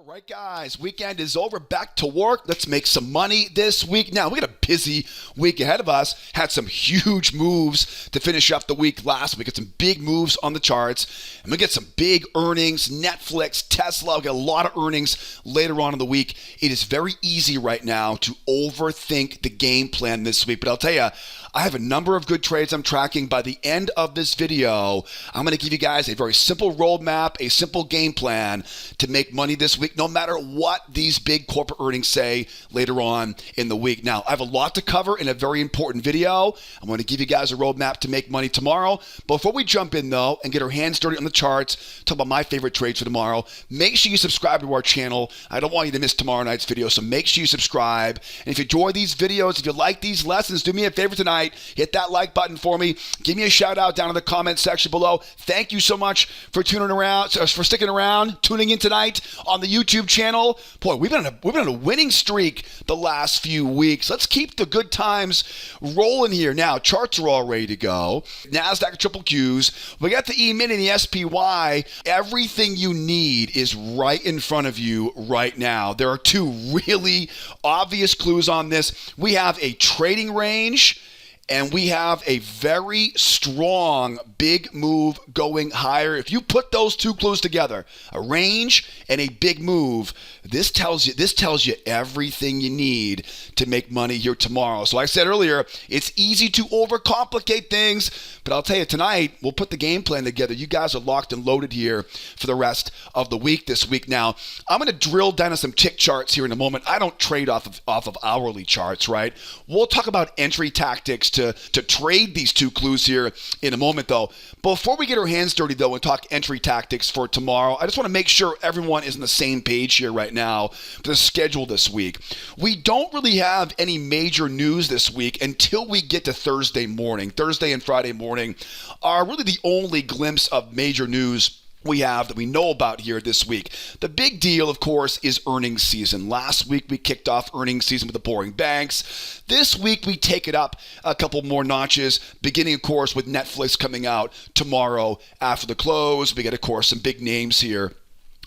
All right, guys, weekend is over. Back to work. Let's make some money this week. Now, we got a busy week ahead of us. Had some huge moves to finish up the week last week. Got some big moves on the charts. And we get some big earnings. Netflix, Tesla. We got a lot of earnings later on in the week. It is very easy right now to overthink the game plan this week. But I'll tell you, I have a number of good trades I'm tracking. By the end of this video, I'm going to give you guys a very simple roadmap, a simple game plan to make money this week, no matter what these big corporate earnings say later on in the week. Now, I have a lot to cover in a very important video. I'm going to give you guys a roadmap to make money tomorrow. Before we jump in, though, and get our hands dirty on the charts, talk about my favorite trades for tomorrow, make sure you subscribe to our channel. I don't want you to miss tomorrow night's video, so make sure you subscribe. And if you enjoy these videos, if you like these lessons, do me a favor tonight. Hit that like button for me. Give me a shout out down in the comment section below. Thank you so much for sticking around, tuning in tonight on the YouTube channel. Boy, we've been on a winning streak the last few weeks. Let's keep the good times rolling here. Now, charts are all ready to go. Nasdaq triple Qs. We got the Emini and the SPY. Everything you need is right in front of you right now. There are two really obvious clues on this. We have a trading range, and we have a very strong big move going higher. If you put those two clues together, a range and a big move, this tells you everything you need to make money here tomorrow. So like I said earlier, it's easy to overcomplicate things, but I'll tell you tonight, we'll put the game plan together. You guys are locked and loaded here for the rest of the week this week. Now, I'm going to drill down on some tick charts here in a moment. I don't trade off of hourly charts, right? We'll talk about entry tactics to trade these two clues here in a moment, though. Before we get our hands dirty, though, and talk entry tactics for tomorrow, I just want to make sure everyone is on the same page here right now for the schedule this week. We don't really have any major news this week until we get to Thursday morning. Thursday and Friday morning are really the only glimpse of major news we have that we know about here this week. The big deal, of course, is earnings season. Last week, we kicked off earnings season with the boring banks. This week, we take it up a couple more notches, beginning, of course, with Netflix coming out tomorrow after the close. We get, of course, some big names here,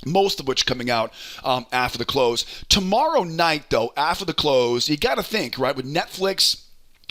most of which coming out after the close. Tomorrow night, though, after the close, you got to think, right, with Netflix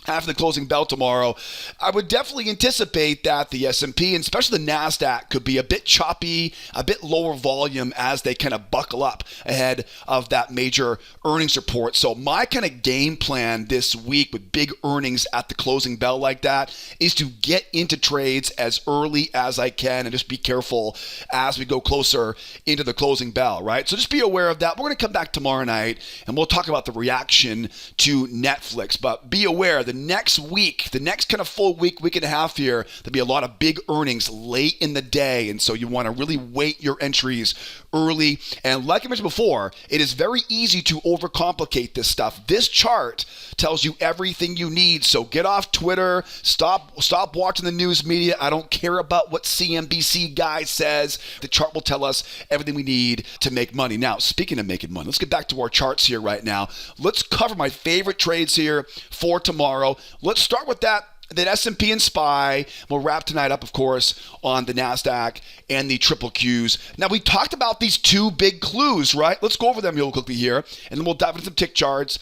after the closing bell tomorrow, I would definitely anticipate that the S&P and especially the Nasdaq could be a bit choppy, a bit lower volume as they kind of buckle up ahead of that major earnings report. So my kind of game plan this week with big earnings at the closing bell like that is to get into trades as early as I can and just be careful as we go closer into the closing bell, right? So just be aware of that. We're going to come back tomorrow night and we'll talk about the reaction to Netflix, but be aware that the next week, the next kind of full week and a half here, there'll be a lot of big earnings late in the day. And so you want to really weight your entries early. And like I mentioned before, it is very easy to overcomplicate this stuff. This chart tells you everything you need. So get off Twitter. Stop watching the news media. I don't care about what CNBC guy says. The chart will tell us everything we need to make money. Now, speaking of making money, let's get back to our charts here right now. Let's cover my favorite trades here for tomorrow. Let's start with that S&P and SPY. We'll wrap tonight up, of course, on the Nasdaq and the triple Qs. Now, we talked about these two big clues, right? Let's go over them real quickly here, and then we'll dive into some tick charts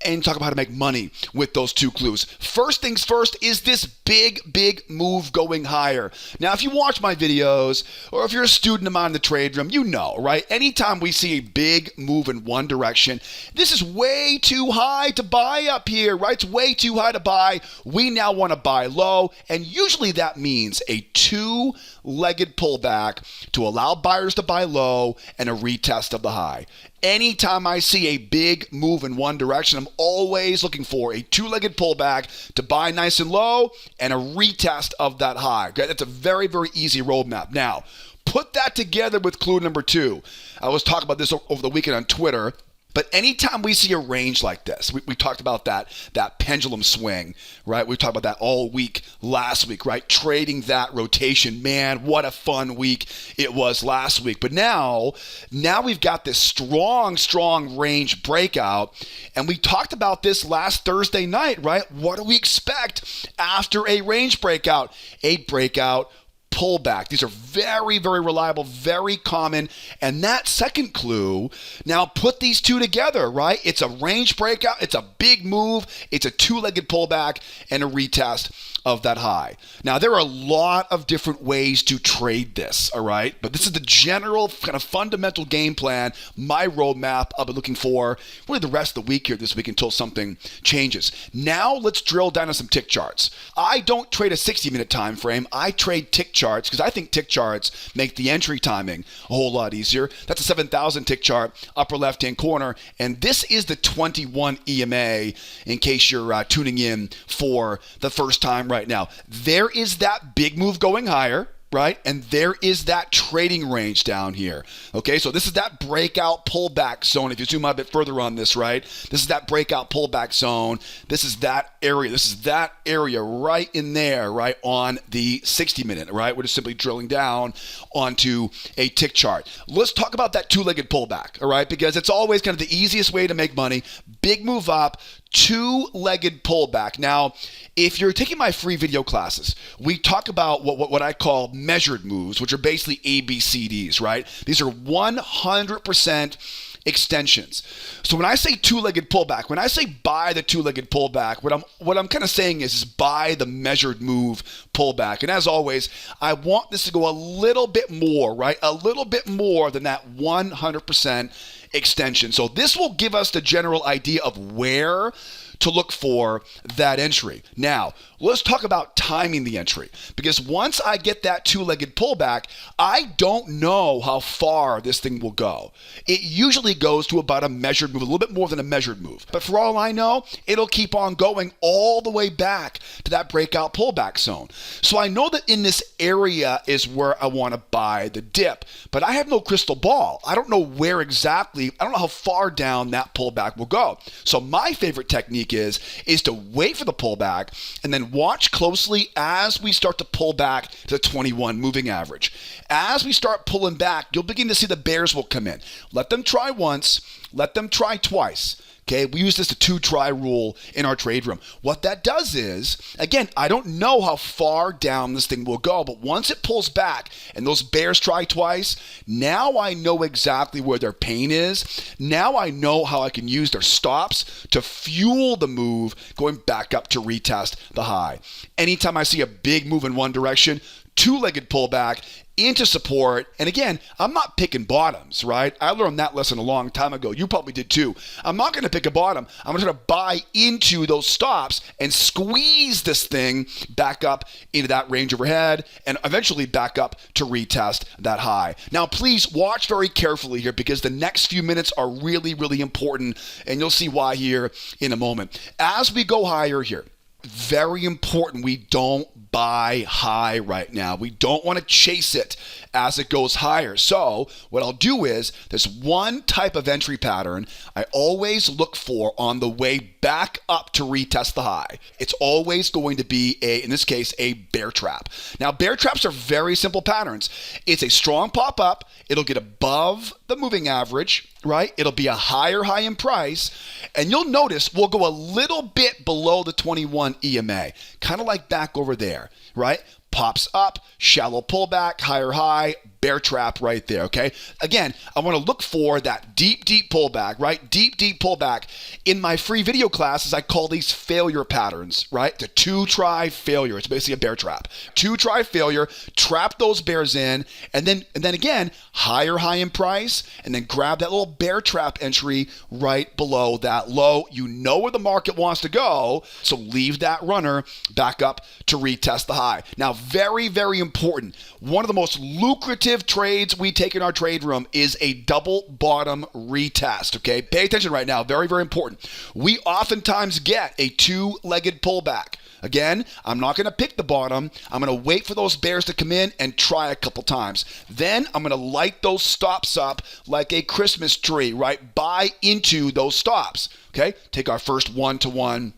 and talk about how to make money with those two clues. First things first is this big move going higher. Now, if you watch my videos or if you're a student of mine in the trade room, you know, right? Anytime we see a big move in one direction, this is way too high to buy up here, right? It's way too high to buy. We now want to buy low, and usually that means a two-legged pullback to allow buyers to buy low and a retest of the high. Anytime I see a big move in one direction, I'm always looking for a two-legged pullback to buy nice and low and a retest of that high. Okay? That's a very easy roadmap. Now, put that together with clue number two. I was talking about this over the weekend on Twitter. But anytime we see a range like this, we talked about that pendulum swing, right? We talked about that all week last week, right? Trading that rotation. Man, what a fun week it was last week. But now we've got this strong range breakout. And we talked about this last Thursday night, right? What do we expect after a range breakout? A breakout pullback. These are very, very reliable, very common. And that second clue, now put these two together, right? It's a range breakout. It's a big move. It's a two-legged pullback and a retest of that high. Now, there are a lot of different ways to trade this, all right? But this is the general kind of fundamental game plan, my roadmap I'll be looking for really the rest of the week here this week until something changes. Now, let's drill down on some tick charts. I don't trade a 60-minute time frame. I trade tick charts because I think tick charts make the entry timing a whole lot easier. That's a 7,000 tick chart, upper left-hand corner. And this is the 21 EMA in case you're tuning in for the first time right now. There is that big move going higher, right? And there is that trading range down here. Okay, so this is that breakout pullback zone. If you zoom out a bit further on this, right? This is that breakout pullback zone. This is that area. This is that area right in there, right? On the 60-minute, right? We're just simply drilling down onto a tick chart. Let's talk about that two-legged pullback, all right? Because it's always kind of the easiest way to make money. Big move up, two-legged pullback. Now, if you're taking my free video classes, we talk about what I call measured moves, which are basically ABCDs, right? These are 100% extensions. So when I say two-legged pullback, when I say buy the two-legged pullback, what I'm kind of saying is buy the measured move pullback. And as always, I want this to go a little bit more, right? A little bit more than that 100% extension. So this will give us the general idea of where to look for that entry. Now, let's talk about timing the entry, because once I get that two-legged pullback, I don't know how far this thing will go. It usually goes to about a measured move, a little bit more than a measured move. But for all I know, it'll keep on going all the way back to that breakout pullback zone. So I know that in this area is where I want to buy the dip, but I have no crystal ball. I don't know where exactly, I don't know how far down that pullback will go. So my favorite technique is to wait for the pullback and then watch closely as we start to pull back to the 21 moving average. As we start pulling back, you'll begin to see the bears will come in. Let them try once, let them try twice. Okay, we use this the two-try rule in our trade room. What that does is, again, I don't know how far down this thing will go, but once it pulls back and those bears try twice, now I know exactly where their pain is. Now I know how I can use their stops to fuel the move going back up to retest the high. Anytime I see a big move in one direction, two-legged pullback into support. And again, I'm not picking bottoms, right? I learned that lesson a long time ago. You probably did too. I'm not going to pick a bottom. I'm going to try to buy into those stops and squeeze this thing back up into that range overhead and eventually back up to retest that high. Now, please watch very carefully here because the next few minutes are really, really important, and you'll see why here in a moment. As we go higher here, very important, we don't buy high right now. We don't want to chase it as it goes higher. So what I'll do is there's one type of entry pattern I always look for on the way back up to retest the high. It's always going to be in this case, a bear trap. Now, bear traps are very simple patterns. It's a strong pop up. It'll get above the moving average, right? It'll be a higher high in price. And you'll notice we'll go a little bit below the 21 EMA, kind of like back over there, right? Pops up, shallow pullback, higher high, bear trap right there, okay? Again, I want to look for that deep, deep pullback, right? Deep, deep pullback. In my free video classes, I call these failure patterns, right? The two-try failure. It's basically a bear trap. Two-try failure, trap those bears in, and then again, higher high in price, and then grab that little bear trap entry right below that low. You know where the market wants to go, so leave that runner back up to retest the high. Now, very, very important. One of the most lucrative trades we take in our trade room is a double bottom retest, okay? Pay attention right now. Very, very important. We oftentimes get a two-legged pullback. Again, I'm not going to pick the bottom. I'm going to wait for those bears to come in and try a couple times. Then I'm going to light those stops up like a Christmas tree, right? Buy into those stops, okay? Take our first one-to-one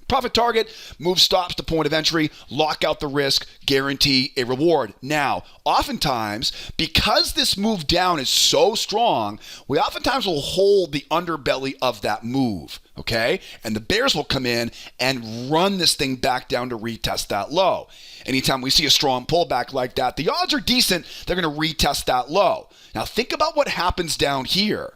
Profit target, move stops to point of entry, lock out the risk, guarantee a reward. Now, oftentimes, because this move down is so strong, we oftentimes will hold the underbelly of that move, okay? And the bears will come in and run this thing back down to retest that low. Anytime we see a strong pullback like that, the odds are decent they're going to retest that low. Now, think about what happens down here.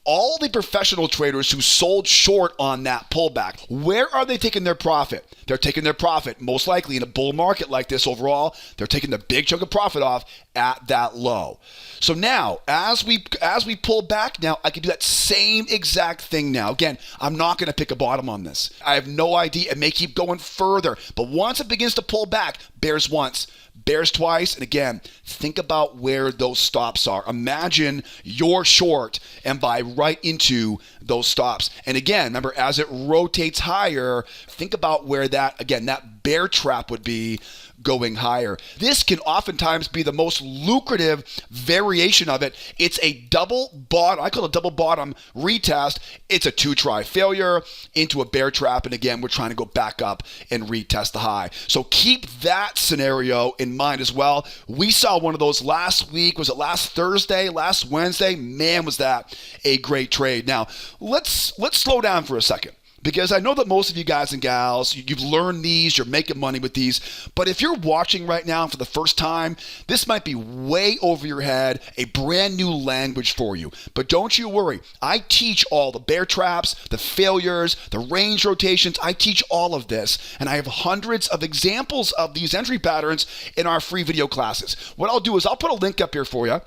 All the professional traders who sold short on that pullback, where are they taking their profit? They're taking their profit, most likely in a bull market like this overall, they're taking the big chunk of profit off at that low. So now, as we pull back now, I can do that same exact thing now. Again, I'm not going to pick a bottom on this. I have no idea. It may keep going further. But once it begins to pull back, bears once, bears twice, and again, think about where those stops are. Imagine you're short and buy right into those stops. And again, remember, as it rotates higher, think about where that, again, that bear trap would be going higher. This can oftentimes be the most lucrative variation of it. It's a double bottom. I call it a double bottom retest. It's a 2-try failure into a bear trap. And again, we're trying to go back up and retest the high. So keep that scenario in mind as well. We saw one of those last week. Was it last Thursday, last Wednesday? Man, was that a great trade. Now, let's slow down for a second. Because I know that most of you guys and gals, you've learned these, you're making money with these. But if you're watching right now for the first time, this might be way over your head, a brand new language for you. But don't you worry. I teach all the bear traps, the failures, the range rotations. I teach all of this. And I have hundreds of examples of these entry patterns in our free video classes. What I'll do is I'll put a link up here for you.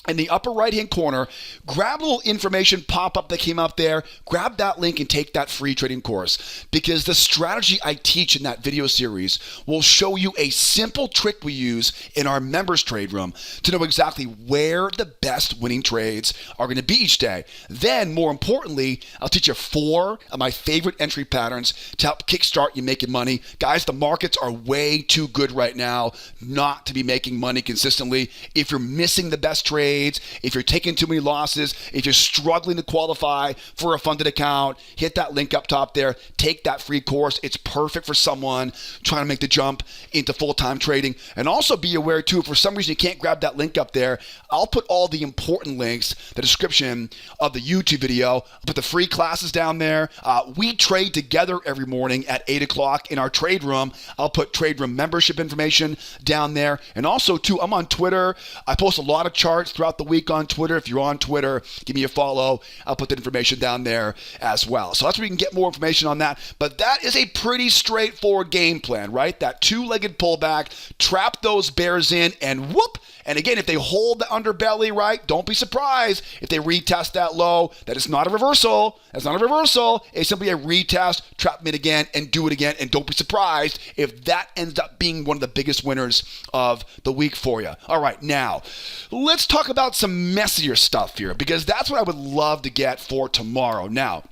In the upper right-hand corner, grab a little information pop-up that came up there, grab that link and take that free trading course, because the strategy I teach in that video series will show you a simple trick we use in our members trade room to know exactly where the best winning trades are going to be each day. Then, more importantly, I'll teach you 4 of my favorite entry patterns to help kickstart you making money. Guys, the markets are way too good right now not to be making money consistently. If you're missing the best trade, if you're taking too many losses, if you're struggling to qualify for a funded account, hit that link up top there. Take that free course. It's perfect for someone trying to make the jump into full-time trading. And also be aware, too, if for some reason you can't grab that link up there, I'll put all the important links, the description of the YouTube video. I'll put the free classes down there. We trade together every morning at 8 o'clock in our trade room. I'll put trade room membership information down there. And also, too, I'm on Twitter. I post a lot of charts throughout the week on Twitter. If you're on Twitter, give me a follow. I'll put that information down there as well. So that's where you can get more information on that. But that is a pretty straightforward game plan, right? That 2-legged pullback, trap those bears in, and whoop. And again, if they hold the underbelly, right, don't be surprised if they retest that low. That is not a reversal. That's not a reversal. It's simply a retest, trap them in again, and do it again. And don't be surprised if that ends up being one of the biggest winners of the week for you. All right, now, let's talk about some messier stuff here, because that's what I would love to get for tomorrow. Now,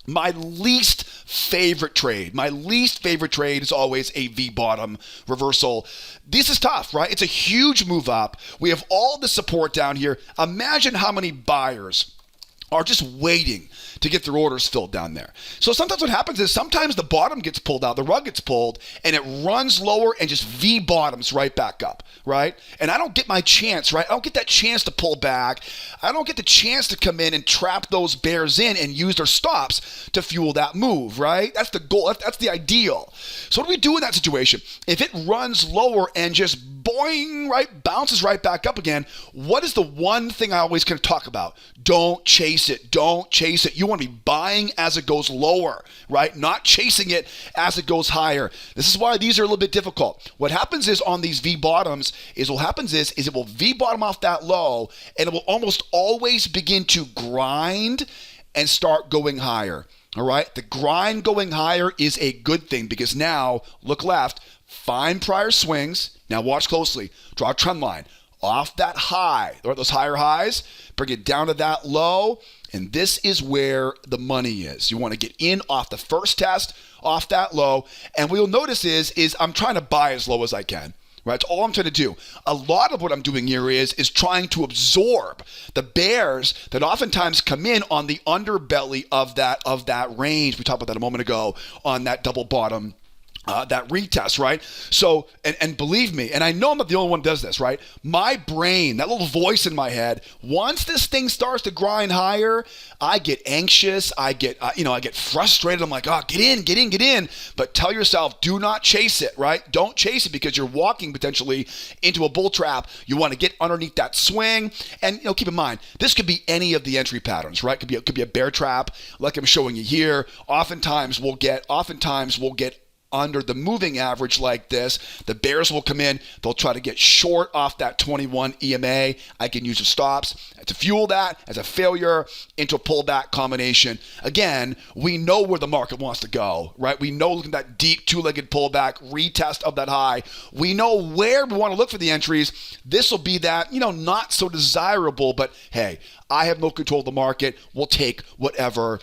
my least favorite trade is always a V-bottom reversal. This is tough, right? It's a huge move up. We have all the support down here. Imagine how many buyers are just waiting to get their orders filled down there. So sometimes what happens is sometimes the bottom gets pulled out, the rug gets pulled, and it runs lower and just V-bottoms right back up, right? And I don't get my chance, right? I don't get that chance to pull back. I don't get the chance to come in and trap those bears in and use their stops to fuel that move, right? That's the goal. That's the ideal. So what do we do in that situation? If it runs lower and just boing, right, bounces right back up again, what is the one thing I always kind of talk about? Don't chase it. Don't chase it. You want to be buying as it goes lower, right? Not chasing it as it goes higher. This is why these are a little bit difficult. What happens is on these V-bottoms is it will V-bottom off that low, and it will almost always begin to grind and start going higher. All right? The grind going higher is a good thing, because now, look left, find prior swings. Now watch closely. Draw a trend line off that high, or those higher highs, bring it down to that low, and this is where the money is. You want to get in off the first test, off that low, and what you'll notice is I'm trying to buy as low as I can. right? That's all I'm trying to do. A lot of what I'm doing here is trying to absorb the bears that oftentimes come in on the underbelly of that range. We talked about that a moment ago on that double bottom. That retest, right? So, and believe me, and I know I'm not the only one who does this, right? My brain, that little voice in my head, once this thing starts to grind higher, I get anxious. I get, I get frustrated. I'm like, oh, get in. But tell yourself, do not chase it, right? Don't chase it because you're walking potentially into a bull trap. You want to get underneath that swing. And, keep in mind, this could be any of the entry patterns, right? Could be a bear trap like I'm showing you here. Oftentimes we'll get under the moving average like this. The bears will come in. They'll try to get short off that 21 EMA. I can use the stops to fuel that as a failure into a pullback combination. Again, we know where the market wants to go, right? We know looking at that deep two-legged pullback, retest of that high. We know where we want to look for the entries. This will be that, not so desirable, but hey, I have no control of the market. We'll take whatever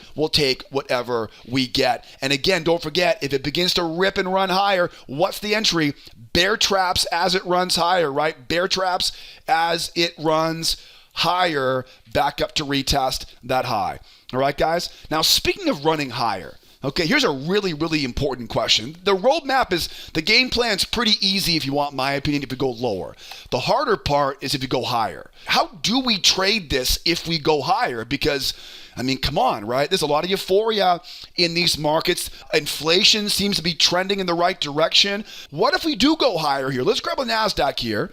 we get. And again, don't forget, if it begins to rip and run higher, what's the entry? Bear traps as it runs higher, right? Bear traps as it runs higher, back up to retest that high. All right, guys? Now, speaking of running higher, okay, here's a really, really important question. The roadmap is, the game plan's pretty easy if you want my opinion, if you go lower. The harder part is if you go higher. How do we trade this if we go higher? Because, come on, right? There's a lot of euphoria in these markets. Inflation seems to be trending in the right direction. What if we do go higher here? Let's grab a NASDAQ here.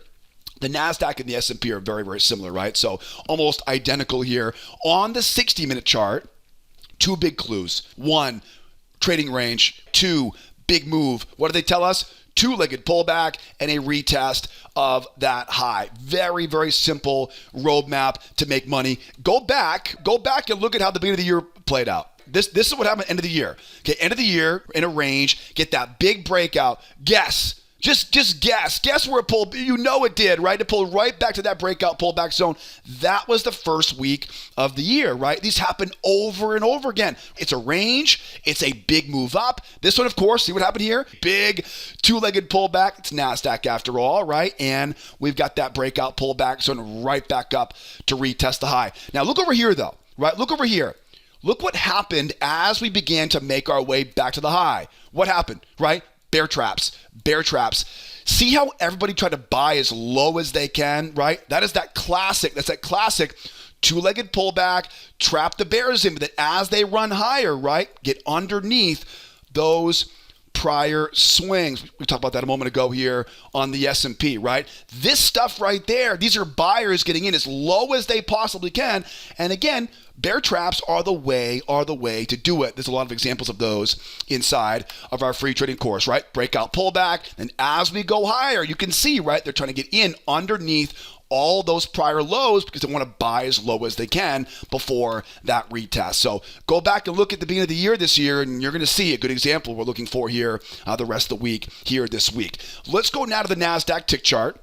The NASDAQ and the S&P are very, very similar, right? So almost identical here. On the 60-minute chart, two big clues. One, trading range. Two, big move. What do they tell us? Two-legged pullback and a retest of that high. Very, very simple roadmap to make money. Go back and look at how the beginning of the year played out. This is what happened at the end of the year. Okay, end of the year in a range, get that big breakout. Guess. Just guess. Guess where it pulled. It did, right? It pulled right back to that breakout pullback zone. That was the first week of the year, right? These happen over and over again. It's a range. It's a big move up. This one, of course, see what happened here? Big two-legged pullback. It's NASDAQ after all, right? And we've got that breakout pullback zone right back up to retest the high. Now, look over here, though, right? Look over here. Look what happened as we began to make our way back to the high. What happened, right? Bear traps. See how everybody tried to buy as low as they can, right? That's that classic two-legged pullback, trap the bears in, but that as they run higher, right, get underneath those prior swings. We talked about that a moment ago here on the S&P, right? This stuff right there, these are buyers getting in as low as they possibly can. And again, bear traps are the way to do it. There's a lot of examples of those inside of our free trading course, right? Breakout pullback. And as we go higher, you can see, right, they're trying to get in underneath all those prior lows because they want to buy as low as they can before that retest. So go back and look at the beginning of the year this year, and you're going to see a good example we're looking for here the rest of the week here this week. Let's go now to the NASDAQ tick chart.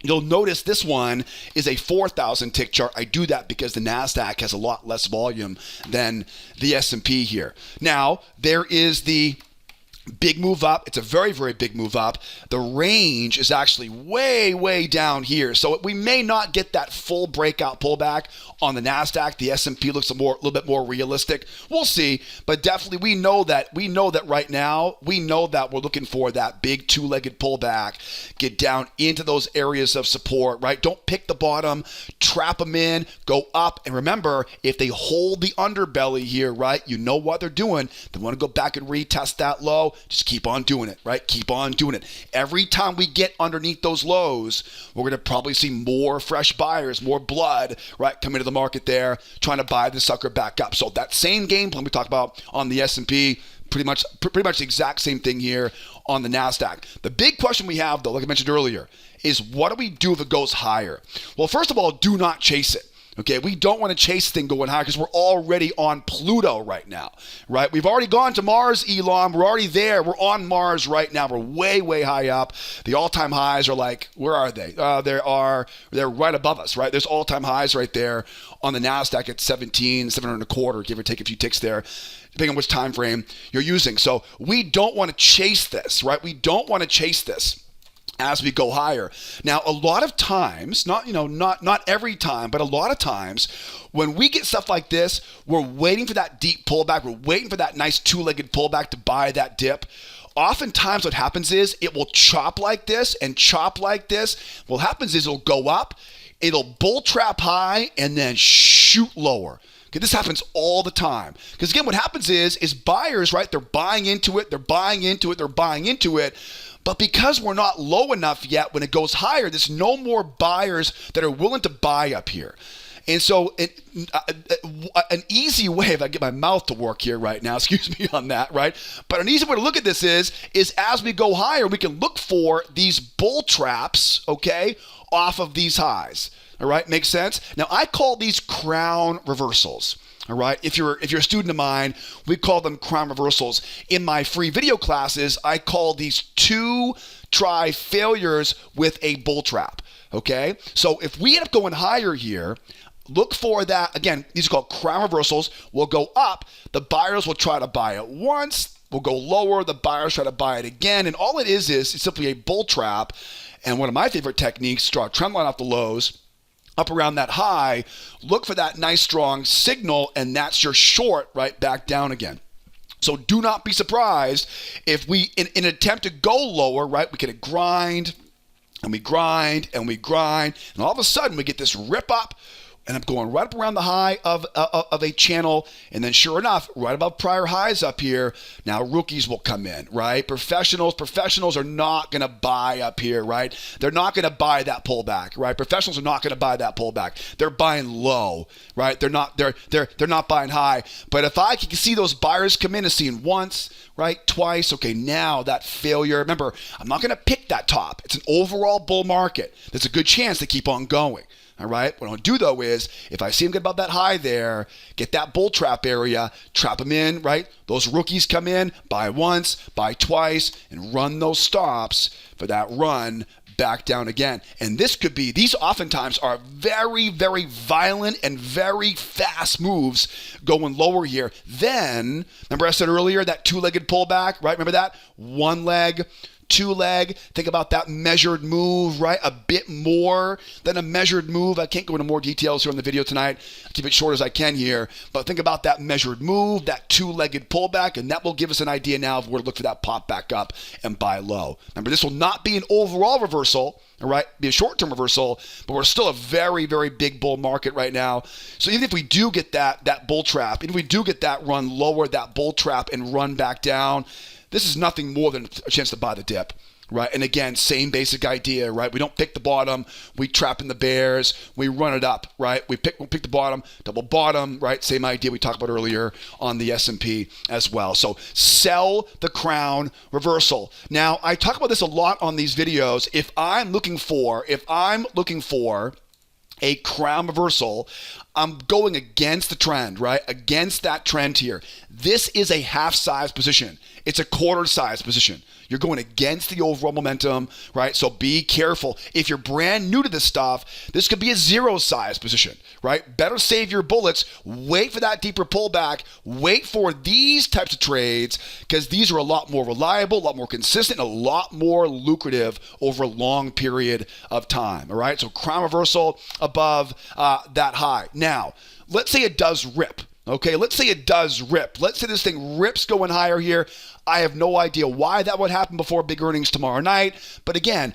You'll notice this one is a 4,000 tick chart. I do that because the NASDAQ has a lot less volume than the S&P here. Now, there is the big move up. It's a very, very big move up. The range is actually way, way down here. So we may not get that full breakout pullback on the NASDAQ. The S&P looks a little bit more realistic. We'll see. But definitely we know that right now, we know that we're looking for that big two-legged pullback. Get down into those areas of support, right? Don't pick the bottom. Trap them in. Go up. And remember, if they hold the underbelly here, right, you know what they're doing. They want to go back and retest that low. Just keep on doing it, right? Keep on doing it. Every time we get underneath those lows, we're going to probably see more fresh buyers, more blood, right, come into the market there, trying to buy the sucker back up. So that same game plan we talked about on the S&P, pretty much the exact same thing here on the NASDAQ. The big question we have, though, like I mentioned earlier, is what do we do if it goes higher? Well, first of all, do not chase it. Okay, we don't want to chase thing going higher because we're already on Pluto right now, right? We've already gone to Mars, Elon. We're already there. We're on Mars right now. We're way, way high up. The all-time highs are like, where are they? They're right above us, right? There's all-time highs right there on the NASDAQ at 17,700 and a quarter, give or take a few ticks there, depending on which time frame you're using. So we don't want to chase this, right? We don't want to chase this. as we go higher. Now, a lot of times, not every time, but a lot of times, when we get stuff like this, we're waiting for that deep pullback. We're waiting for that nice two-legged pullback to buy that dip. Oftentimes what happens is it will chop like this and chop like this. What happens is it'll go up, it'll bull trap high, and then shoot lower. Okay, this happens all the time. Because again, what happens is buyers, right, they're buying into it, they're buying into it, they're buying into it. But because we're not low enough yet, when it goes higher, there's no more buyers that are willing to buy up here. And so an easy way, if I get my mouth to work here right now, excuse me on that, right? But an easy way to look at this is as we go higher, we can look for these bull traps, okay, off of these highs. All right, makes sense? Now, I call these crown reversals. All right, if you're a student of mine, we call them crown reversals. In my free video classes, I call these two try failures with a bull trap. Okay, so if we end up going higher here, look for that. Again, these are called crown reversals. We'll go up. The buyers will try to buy it once. We'll go lower. The buyers try to buy it again. And all it is it's simply a bull trap. And one of my favorite techniques, draw a trend line off the lows, up around that high, look for that nice strong signal, and that's your short right back down again. So do not be surprised if we, in an attempt to go lower, right, we can grind, and we grind, and we grind, and all of a sudden we get this rip up, and I'm going right up around the high of a channel, and then sure enough, right above prior highs up here, now rookies will come in, right? Professionals are not going to buy up here, right? They're not going to buy that pullback, right? Professionals are not going to buy that pullback. They're buying low, right? They're not buying high. But if I can see those buyers come in and seeing once, right, twice, okay, now that failure, remember, I'm not going to pick that top. It's an overall bull market. There's a good chance they keep on going. All right. What I want to do, though, is if I see them get above that high there, get that bull trap area, trap them in, right? Those rookies come in, buy once, buy twice, and run those stops for that run back down again. And these oftentimes are very, very violent and very fast moves going lower here. Then, remember I said earlier, that two-legged pullback, right? Remember that? One leg, two leg, think about that measured move, right? A bit more than a measured move. I can't go into more details here on the video tonight. I'll keep it short as I can here. But think about that measured move, that two-legged pullback, and that will give us an idea now of where to look for that pop back up and buy low. Remember, this will not be an overall reversal, all right? Be a short-term reversal, but we're still a very, very big bull market right now. So even if we do get that bull trap, even if we do get that run lower, that bull trap, and run back down, this is nothing more than a chance to buy the dip, right? And again, same basic idea, right? We don't pick the bottom. We trap in the bears. We run it up, right? We'll pick the bottom, double bottom, right? Same idea we talked about earlier on the S&P as well. So sell the crown reversal. Now, I talk about this a lot on these videos. If I'm looking for a crown reversal, I'm going against the trend, right? Against that trend here. This is a half size position. It's a quarter size position. You're going against the overall momentum, right? So be careful. If you're brand new to this stuff, this could be a zero size position, right? Better save your bullets. Wait for that deeper pullback. Wait for these types of trades because these are a lot more reliable, a lot more consistent, and a lot more lucrative over a long period of time, all right? So crown reversal above that high. Now, let's say it does rip. Okay, let's say it does rip. Let's say this thing rips going higher here. I have no idea why that would happen before big earnings tomorrow night. But again,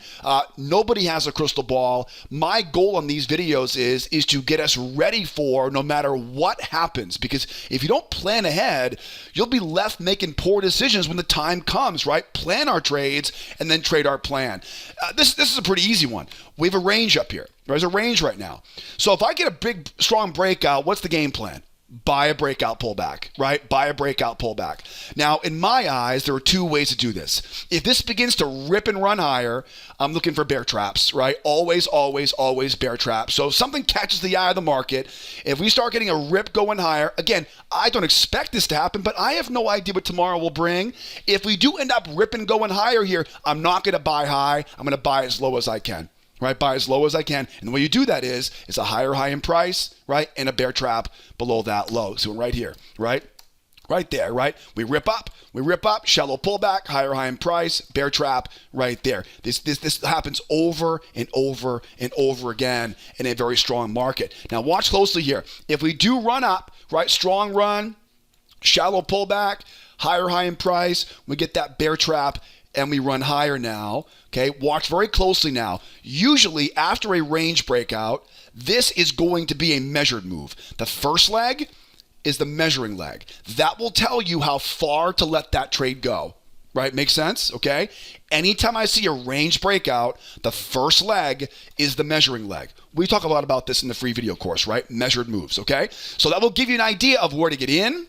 nobody has a crystal ball. My goal on these videos is to get us ready for no matter what happens. Because if you don't plan ahead, you'll be left making poor decisions when the time comes, right? Plan our trades and then trade our plan. This is a pretty easy one. We have a range up here. There's a range right now. So if I get a big, strong breakout, what's the game plan? Buy a breakout pullback, right? Buy a breakout pullback. Now, in my eyes, there are two ways to do this. If this begins to rip and run higher, I'm looking for bear traps, right? Always, always, always bear traps. So if something catches the eye of the market, if we start getting a rip going higher, again, I don't expect this to happen, but I have no idea what tomorrow will bring. If we do end up ripping going higher here, I'm not going to buy high. I'm going to buy as low as I can. Right, buy as low as I can. And the way you do that is a higher high in price, right, and a bear trap below that low. So right here, right? Right there, right? We rip up, shallow pullback, higher high in price, bear trap, right there. This happens over and over and over again in a very strong market. Now watch closely here. If we do run up, right, strong run, shallow pullback, higher high in price, we get that bear trap and we run higher now. Okay, watch very closely now. Usually after a range breakout, this is going to be a measured move. The first leg is the measuring leg. That will tell you how far to let that trade go. Right? Makes sense? Okay? Anytime I see a range breakout, the first leg is the measuring leg. We talk a lot about this in the free video course, right? Measured moves, okay? So that will give you an idea of where to get in,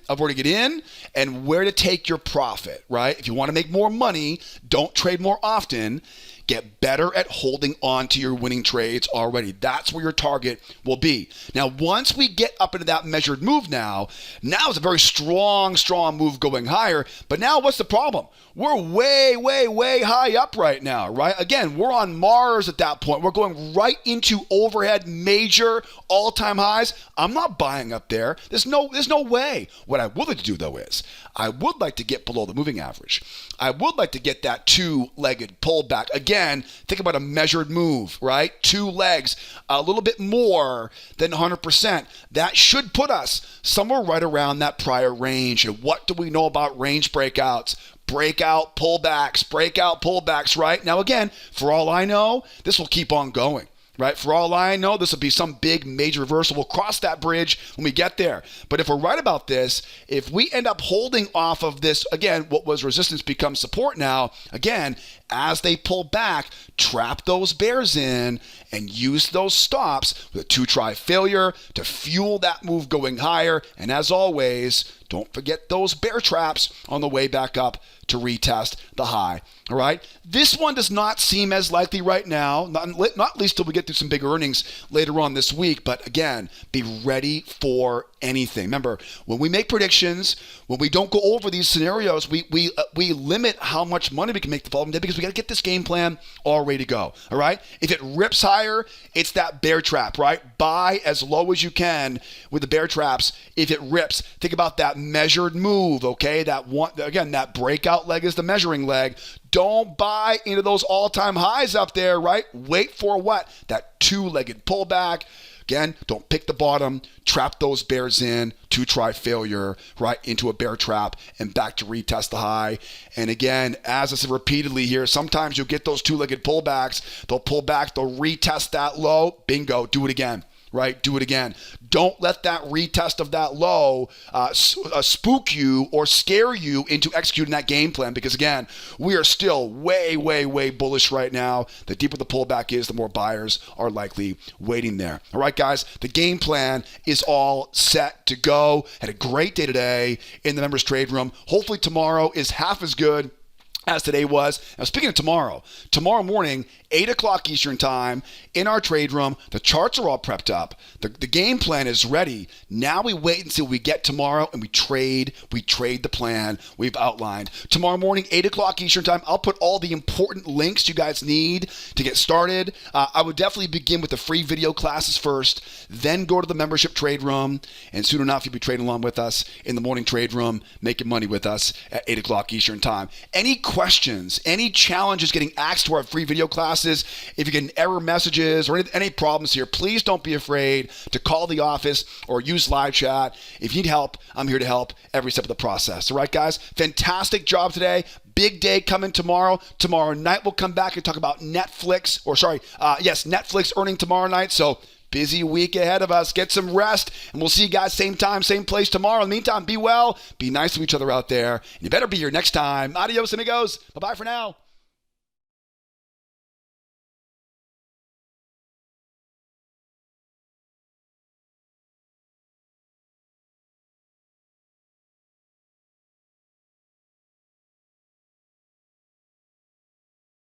and where to take your profit, right? If you want to make more money, don't trade more often. Get better at holding on to your winning trades already. That's where your target will be. Now, once we get up into that measured move now is a very strong move going higher. But now what's the problem? We're way high up right now, right? Again, we're on Mars at that point. We're going right into overhead major all-time highs. I'm not buying up there. There's no way. What I would like to do, though, is I would like to get below the moving average. I would like to get that two-legged pullback. Again, think about a measured move, right? Two legs, a little bit more than 100%. That should put us somewhere right around that prior range. And what do we know about range breakouts? Breakout pullbacks, right? Now, again, for all I know, this will keep on going. Right? For all I know, this will be some big major reversal. We'll cross that bridge when we get there. But if we're right about this, if we end up holding off of this, again, what was resistance becomes support now, again, as they pull back, trap those bears in and use those stops with a two-try failure to fuel that move going higher. And as always, don't forget those bear traps on the way back up to retest the high. All right. This one does not seem as likely right now, not least till we get through some big earnings later on this week. But again, be ready for anything. Remember, when we make predictions, when we don't go over these scenarios, we limit how much money we can make the following day because we got to get this game plan all ready to go. All right. If it rips higher, it's that bear trap, right? Buy as low as you can with the bear traps. If it rips, think about that measured move. Okay. That one, again, that breakout leg is the measuring leg. Don't buy into those all-time highs up there, right? Wait for what? That two-legged pullback. Again, don't pick the bottom. Trap those bears in. Two-try failure, right? Into a bear trap and back to retest the high. And again, as I said repeatedly here, sometimes you'll get those two-legged pullbacks. They'll pull back. They'll retest that low. Bingo. Do it again. Right? Do it again. Don't let that retest of that low spook you or scare you into executing that game plan because, again, we are still way bullish right now. The deeper the pullback is, the more buyers are likely waiting there. All right, guys, the game plan is all set to go. Had a great day today in the members trade room. Hopefully tomorrow is half as good as today was. Now, speaking of tomorrow morning, 8 o'clock Eastern time in our trade room, the charts are all prepped up. The game plan is ready. Now we wait until we get tomorrow and we trade the plan we've outlined. Tomorrow morning, 8 o'clock Eastern time, I'll put all the important links you guys need to get started. I would definitely begin with the free video classes first, then go to the membership trade room, and soon enough, you'll be trading along with us in the morning trade room, making money with us at 8 o'clock Eastern time. Any questions, any challenges getting asked to our free video classes, if you get error messages or any problems here, please don't be afraid to call the office or use live chat. If you need help, I'm here to help every step of the process. All right, guys? Fantastic job today. Big day coming tomorrow. Tomorrow night we'll come back and talk about Netflix earning tomorrow night. So busy week ahead of us. Get some rest, and we'll see you guys same time, same place tomorrow. In the meantime, be well, be nice to each other out there, and you better be here next time. Adios, amigos. Bye-bye for now.